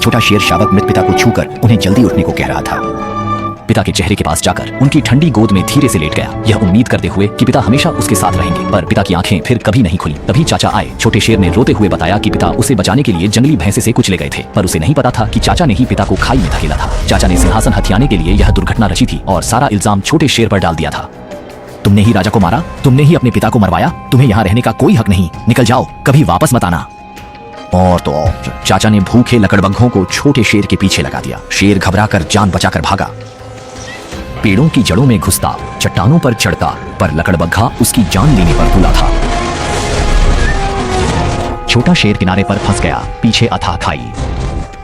छोटा शेर शावक मृत पिता को छूकर उन्हें जल्दी उठने को कह रहा था। पिता के चेहरे के पास जाकर उनकी ठंडी गोद में धीरे से लेट गया, यह उम्मीद करते हुए कि पिता हमेशा उसके साथ रहेंगे। पर पिता की आंखें फिर कभी नहीं खुली। तभी चाचा आए। छोटे शेर ने रोते हुए बताया कि पिता उसे बचाने के लिए जंगली भैंसे से कुचले गए थे, पर उसे नहीं पता था कि चाचा ने ही पिता को खाई में धकेला था। चाचा ने सिंहासन हथियाने के लिए यह दुर्घटना रची थी और सारा इल्जाम छोटे शेर पर डाल दिया था। तुमने ही राजा को मारा, तुमने ही अपने पिता को मरवाया, तुम्हें यहाँ रहने का कोई हक नहीं, निकल जाओ, कभी वापस मत आना। और तो और चाचा ने भूखे लकड़बग्घों को छोटे शेर के पीछे लगा दिया। शेर घबराकर जान बचाकर भागा, पेड़ों की जड़ों में घुसता, चट्टानों पर चढ़ता, पर लकड़बग्घा उसकी जान लेने पर तुला था। छोटा शेर किनारे पर फंस गया, पीछे अथाह खाई।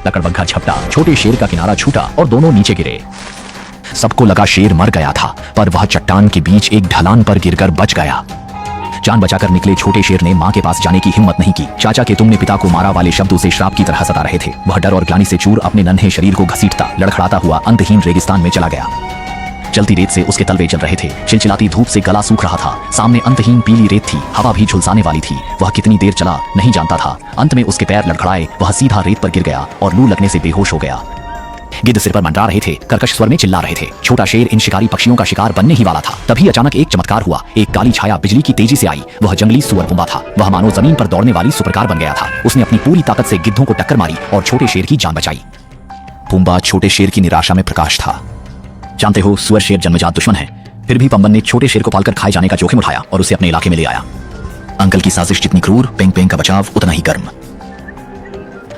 लकड़बग्घा झपटा, छोटे शेर का किनारा छूटा और दोनों नीचे गिरे। सबको लगा शेर मर गया था, पर वह चट्टान के बीच एक ढलान पर गिरकर बच गया। जान बचाकर निकले छोटे शेर ने मां के पास जाने की हिम्मत नहीं की। चाचा के तुमने पिता को मारा वाले शब्द उसे श्राप की तरह सता रहे थे। वह डर और ग्लानि से चूर अपने नन्हे शरीर को घसीटता, लड़खड़ाता हुआ अंतहीन रेगिस्तान में चला गया। चलती रेत से उसके तलवे जल रहे थे, चिलचिलाती धूप से गला सूख रहा था। सामने अंतहीन पीली रेत थी, हवा भी झुलसाने वाली थी। वह कितनी देर चला नहीं जानता था। अंत में उसके पैर लड़खड़ाए, वह सीधा रेत पर गिर गया और लू लगने से बेहोश हो गया। गिद्ध सिर पर मंडरा रहे थे, कर्कश स्वर में चिल्ला रहे थे। छोटा शेर इन शिकारी पक्षियों का शिकार बनने ही वाला था। तभी अचानक एक चमत्कार हुआ। एक काली छाया बिजली की तेजी से आई। वह जंगली सुअर पुम्बा था। वह मानो जमीन पर दौड़ने वाली सुपरकार बन गया था। उसने अपनी पूरी ताकत से गिद्धों को टक्कर मारी और छोटे शेर की जान बचाई। पुम्बा छोटे शेर की निराशा में प्रकाश था। जानते हो, सुअर शेर जन्मजात दुश्मन है, फिर भी पम्बन ने छोटे शेर को पालकर खाए जाने का जोखिम उठाया और उसे अपने इलाके में ले आया। अंकल की साजिश जितनी क्रूर, पेंग पेंग का बचाव उतना ही गर्म।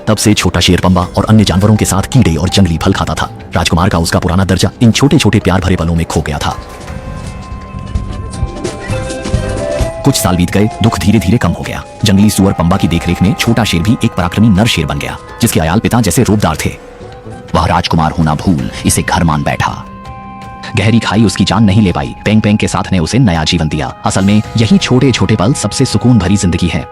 तब से छोटा शेर पम्बा और अन्य जानवरों के साथ कीड़े और जंगली फल खाता था। राजकुमार का उसका पुराना दर्जा इन छोटे छोटे प्यार भरे पलों में खो गया था। कुछ साल बीत गए, दुख धीरे धीरे कम हो गया। जंगली सुअर पम्बा की देखरेख में छोटा शेर भी एक पराक्रमी नर शेर बन गया, जिसके अयाल पिता जैसे रूपदार थे। वह राजकुमार होना भूल इसे घर मान बैठा। गहरी खाई उसकी जान नहीं ले पाई। पेंग पेंग के साथ ने उसे नया जीवन दिया। असल में यही छोटे छोटे पल सबसे सुकून भरी जिंदगी है।